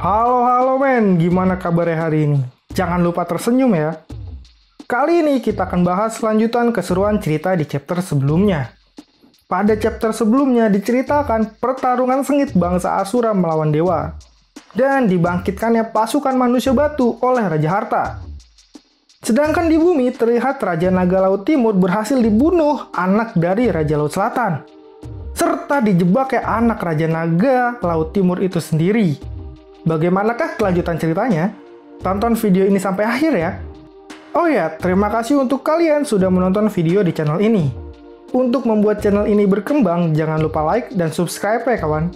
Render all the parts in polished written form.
Halo men, gimana kabarnya hari ini? Jangan lupa tersenyum ya. Kali ini kita akan bahas lanjutan keseruan cerita di chapter sebelumnya. Pada chapter sebelumnya diceritakan pertarungan sengit bangsa Asura melawan dewa. Dan dibangkitkannya pasukan manusia batu oleh Raja Harta. Sedangkan di bumi terlihat Raja Naga Laut Timur berhasil dibunuh anak dari Raja Laut Selatan. Serta dijebaknya anak Raja Naga Laut Timur itu sendiri. Bagaimanakah kelanjutan ceritanya? Tonton video ini sampai akhir ya. Oh ya, terima kasih untuk kalian sudah menonton video di channel ini. Untuk membuat channel ini berkembang, jangan lupa like dan subscribe ya kawan.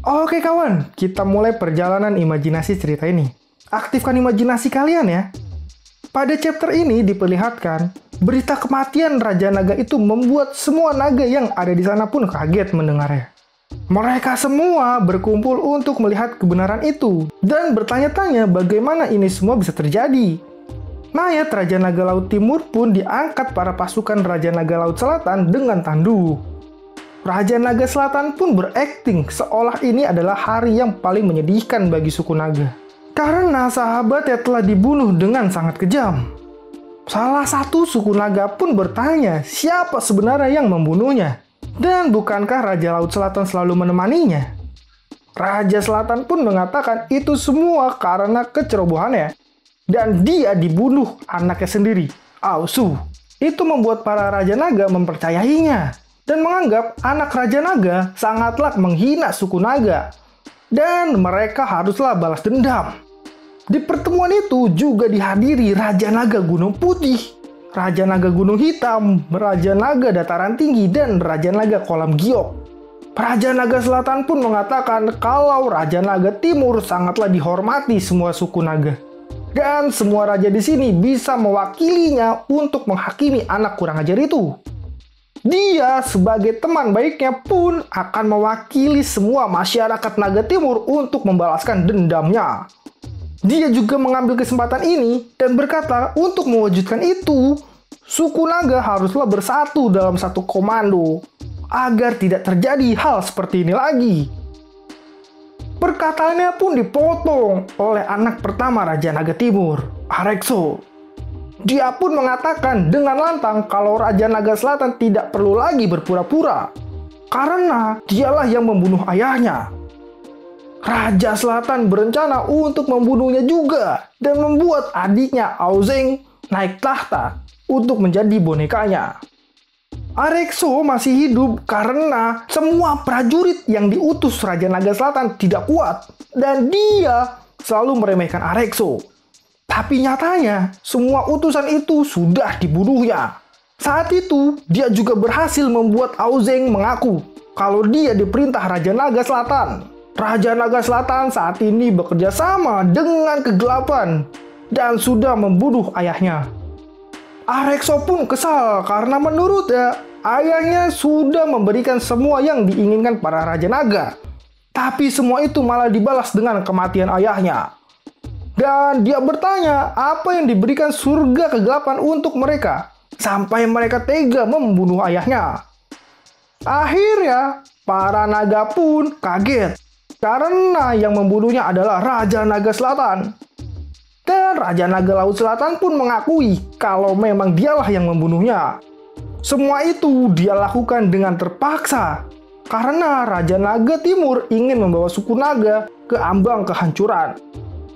Oke kawan, kita mulai perjalanan imajinasi cerita ini. Aktifkan imajinasi kalian ya. Pada chapter ini diperlihatkan, berita kematian Raja Naga itu membuat semua naga yang ada di sana pun kaget mendengarnya. Mereka semua berkumpul untuk melihat kebenaran itu dan bertanya-tanya bagaimana ini semua bisa terjadi. Mayat Raja Naga Laut Timur pun diangkat para pasukan Raja Naga Laut Selatan dengan tanduk. Raja Naga Selatan pun berakting seolah ini adalah hari yang paling menyedihkan bagi suku naga. Karena sahabatnya telah dibunuh dengan sangat kejam. Salah satu suku naga pun bertanya siapa sebenarnya yang membunuhnya. Dan bukankah Raja Laut Selatan selalu menemaninya? Raja Selatan pun mengatakan itu semua karena kecerobohannya. Dan dia dibunuh anaknya sendiri, Ausu. Itu membuat para Raja Naga mempercayainya. Dan menganggap anak Raja Naga sangatlah menghina suku naga. Dan mereka haruslah balas dendam. Di pertemuan itu juga dihadiri Raja Naga Gunung Putih, Raja Naga Gunung Hitam, Raja Naga Dataran Tinggi, dan Raja Naga Kolam Giok. Raja Naga Selatan pun mengatakan kalau Raja Naga Timur sangatlah dihormati semua suku naga. Dan semua raja di sini bisa mewakilinya untuk menghakimi anak kurang ajar itu. Dia sebagai teman baiknya pun akan mewakili semua masyarakat Naga Timur untuk membalaskan dendamnya. Dia juga mengambil kesempatan ini dan berkata untuk mewujudkan itu, suku naga haruslah bersatu dalam satu komando agar tidak terjadi hal seperti ini lagi. Perkataannya pun dipotong oleh anak pertama Raja Naga Timur, Arekso. Dia pun mengatakan dengan lantang kalau Raja Naga Selatan tidak perlu lagi berpura-pura, karena dialah yang membunuh ayahnya. Raja Selatan berencana untuk membunuhnya juga dan membuat adiknya Auzeng naik tahta untuk menjadi bonekanya. Arekso masih hidup karena semua prajurit yang diutus Raja Naga Selatan tidak kuat dan dia selalu meremehkan Arekso. Tapi nyatanya, semua utusan itu sudah dibunuhnya. Saat itu, dia juga berhasil membuat Auzeng mengaku kalau dia diperintah Raja Naga Selatan. Raja Naga Selatan saat ini bekerja sama dengan kegelapan dan sudah membunuh ayahnya. Arekso pun kesal karena menurutnya, ayahnya sudah memberikan semua yang diinginkan para Raja Naga. Tapi semua itu malah dibalas dengan kematian ayahnya. Dan dia bertanya apa yang diberikan surga kegelapan untuk mereka, sampai mereka tega membunuh ayahnya. Akhirnya, para naga pun kaget, karena yang membunuhnya adalah Raja Naga Selatan. Dan Raja Naga Laut Selatan pun mengakui kalau memang dialah yang membunuhnya. Semua itu dia lakukan dengan terpaksa, karena Raja Naga Timur ingin membawa suku naga ke ambang kehancuran.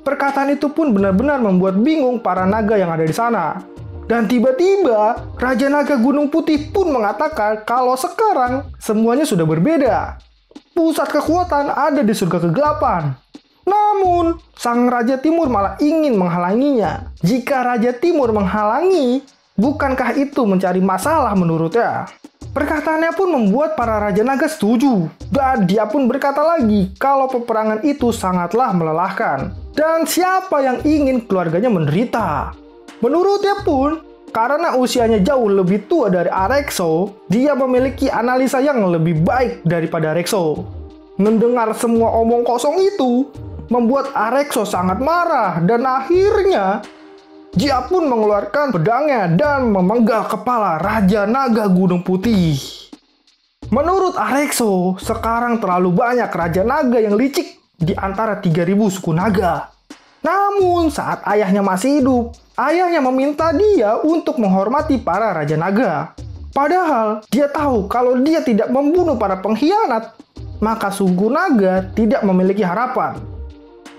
Perkataan itu pun benar-benar membuat bingung para naga yang ada di sana. Dan tiba-tiba, Raja Naga Gunung Putih pun mengatakan kalau sekarang semuanya sudah berbeda. Pusat kekuatan ada di surga kegelapan. Namun, Sang Raja Timur malah ingin menghalanginya. Jika Raja Timur menghalangi, bukankah itu mencari masalah menurutnya? Perkataannya pun membuat para Raja Naga setuju. Dan dia pun berkata lagi kalau peperangan itu sangatlah melelahkan. Dan siapa yang ingin keluarganya menderita? Menurutnya pun, karena usianya jauh lebih tua dari Arekso, dia memiliki analisa yang lebih baik daripada Arekso. Mendengar semua omong kosong itu, membuat Arekso sangat marah dan akhirnya dia pun mengeluarkan pedangnya dan memenggal kepala Raja Naga Gunung Putih. Menurut Arexo, sekarang terlalu banyak Raja Naga yang licik di antara 3.000 suku naga. Namun saat ayahnya masih hidup, ayahnya meminta dia untuk menghormati para Raja Naga. Padahal dia tahu kalau dia tidak membunuh para pengkhianat, maka suku naga tidak memiliki harapan.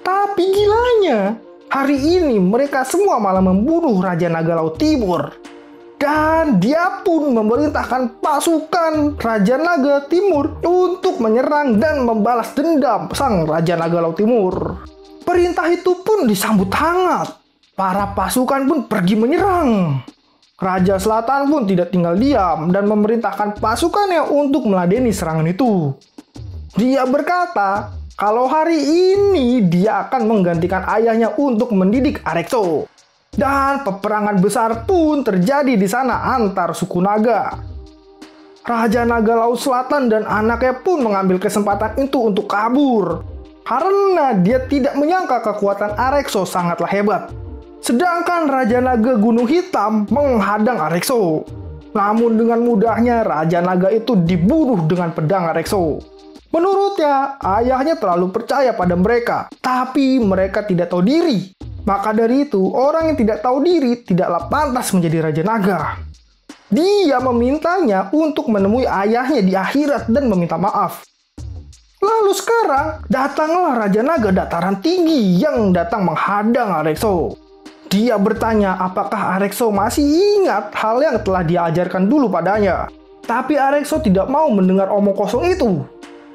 Tapi gilanya, hari ini mereka semua malah membunuh Raja Naga Laut Timur. Dan dia pun memerintahkan pasukan Raja Naga Timur untuk menyerang dan membalas dendam sang Raja Naga Laut Timur. Perintah itu pun disambut hangat. Para pasukan pun pergi menyerang. Raja Selatan pun tidak tinggal diam dan memerintahkan pasukannya untuk meladeni serangan itu. Dia berkata kalau hari ini dia akan menggantikan ayahnya untuk mendidik Arexo. Dan peperangan besar pun terjadi di sana antar suku naga. Raja Naga Laut Selatan dan anaknya pun mengambil kesempatan itu untuk kabur. Karena dia tidak menyangka kekuatan Arexo sangatlah hebat. Sedangkan Raja Naga Gunung Hitam menghadang Arexo. Namun dengan mudahnya Raja Naga itu dibunuh dengan pedang Arexo. Menurutnya, ayahnya terlalu percaya pada mereka, tapi mereka tidak tahu diri. Maka dari itu, orang yang tidak tahu diri tidaklah pantas menjadi Raja Naga. Dia memintanya untuk menemui ayahnya di akhirat dan meminta maaf. Lalu sekarang, datanglah Raja Naga dataran tinggi yang datang menghadang Arexo. Dia bertanya apakah Arexo masih ingat hal yang telah diajarkan dulu padanya. Tapi Arexo tidak mau mendengar omong kosong itu.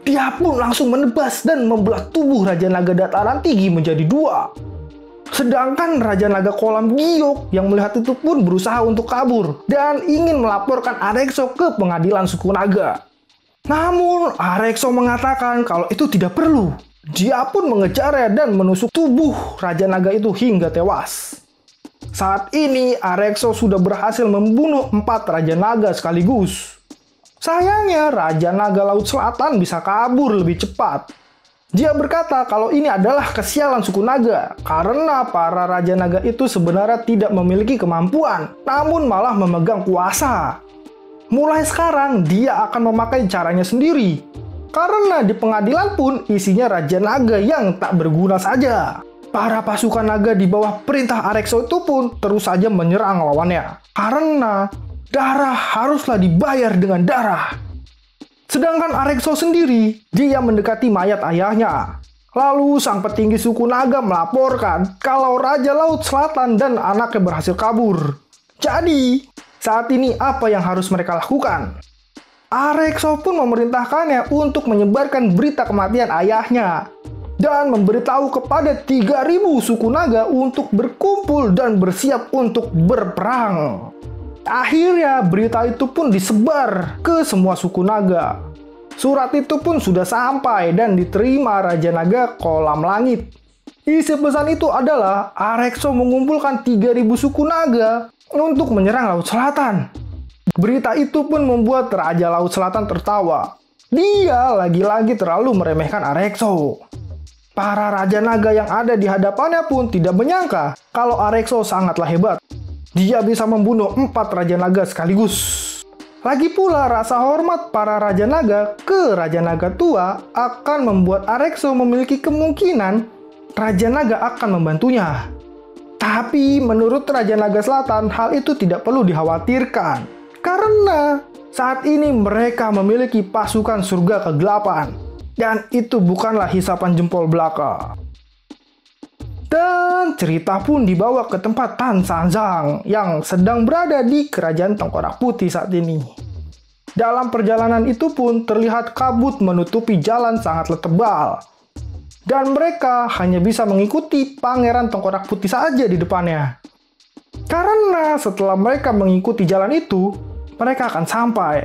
Dia pun langsung menebas dan membelah tubuh Raja Naga dataran tinggi menjadi dua. Sedangkan Raja Naga Kolam Giok yang melihat itu pun berusaha untuk kabur dan ingin melaporkan Arexo ke pengadilan suku naga. Namun Arexo mengatakan kalau itu tidak perlu. Dia pun mengejarnya dan menusuk tubuh Raja Naga itu hingga tewas. Saat ini Arexo sudah berhasil membunuh 4 Raja Naga sekaligus. Sayangnya Raja Naga Laut Selatan bisa kabur lebih cepat. Dia berkata kalau ini adalah kesialan suku naga, karena para Raja Naga itu sebenarnya tidak memiliki kemampuan, namun malah memegang kuasa. Mulai sekarang, dia akan memakai caranya sendiri. Karena di pengadilan pun isinya Raja Naga yang tak berguna saja. Para pasukan naga di bawah perintah Arexo itu pun terus saja menyerang lawannya. Karena darah haruslah dibayar dengan darah. Sedangkan Arexo sendiri, dia mendekati mayat ayahnya. Lalu sang petinggi suku naga melaporkan kalau Raja Laut Selatan dan anaknya berhasil kabur. Jadi, saat ini apa yang harus mereka lakukan? Arexo pun memerintahkannya untuk menyebarkan berita kematian ayahnya. Dan memberitahu kepada 3.000 suku naga untuk berkumpul dan bersiap untuk berperang. Akhirnya berita itu pun disebar ke semua suku naga. Surat itu pun sudah sampai dan diterima Raja Naga Kolam Langit. Isi pesan itu adalah Arexo mengumpulkan 3.000 suku naga untuk menyerang Laut Selatan. Berita itu pun membuat Raja Laut Selatan tertawa. Dia lagi-lagi terlalu meremehkan Arexo. Para Raja Naga yang ada di hadapannya pun tidak menyangka kalau Arexo sangatlah hebat. Dia bisa membunuh 4 Raja Naga sekaligus. Lagi pula rasa hormat para Raja Naga ke Raja Naga tua akan membuat Arexo memiliki kemungkinan Raja Naga akan membantunya. Tapi menurut Raja Naga Selatan hal itu tidak perlu dikhawatirkan. Karena saat ini mereka memiliki pasukan surga kegelapan. Dan itu bukanlah hisapan jempol belaka. Dan cerita pun dibawa ke tempat Tan Sanzang yang sedang berada di kerajaan Tengkorak Putih saat ini. Dalam perjalanan itu pun terlihat kabut menutupi jalan sangatlah tebal. Dan mereka hanya bisa mengikuti Pangeran Tengkorak Putih saja di depannya. Karena setelah mereka mengikuti jalan itu, mereka akan sampai.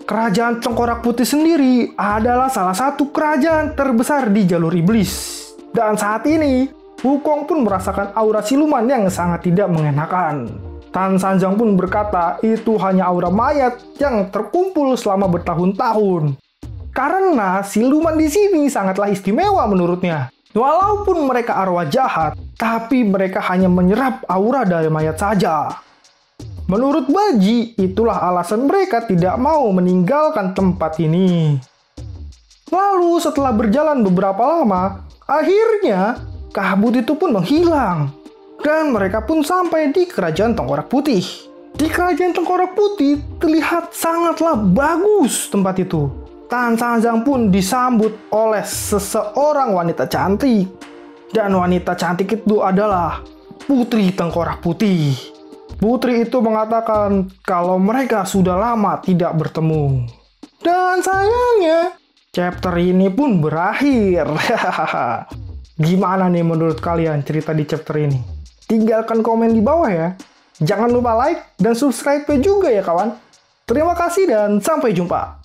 Kerajaan Tengkorak Putih sendiri adalah salah satu kerajaan terbesar di jalur iblis. Dan saat ini, Wukong pun merasakan aura siluman yang sangat tidak mengenakan. Tan Sanzang pun berkata itu hanya aura mayat yang terkumpul selama bertahun-tahun. Karena siluman di sini sangatlah istimewa menurutnya. Walaupun mereka arwah jahat, tapi mereka hanya menyerap aura dari mayat saja. Menurut Baji, itulah alasan mereka tidak mau meninggalkan tempat ini. Lalu setelah berjalan beberapa lama, akhirnya kabut itu pun menghilang. Dan mereka pun sampai di kerajaan Tengkorak Putih. Di kerajaan Tengkorak Putih terlihat sangatlah bagus tempat itu. Tan Sanjang pun disambut oleh seseorang wanita cantik. Dan wanita cantik itu adalah Putri Tengkorak Putih. Putri itu mengatakan kalau mereka sudah lama tidak bertemu. Dan sayangnya, chapter ini pun berakhir. Gimana nih menurut kalian cerita di chapter ini? Tinggalkan komen di bawah ya. Jangan lupa like dan subscribe juga ya kawan. Terima kasih dan sampai jumpa.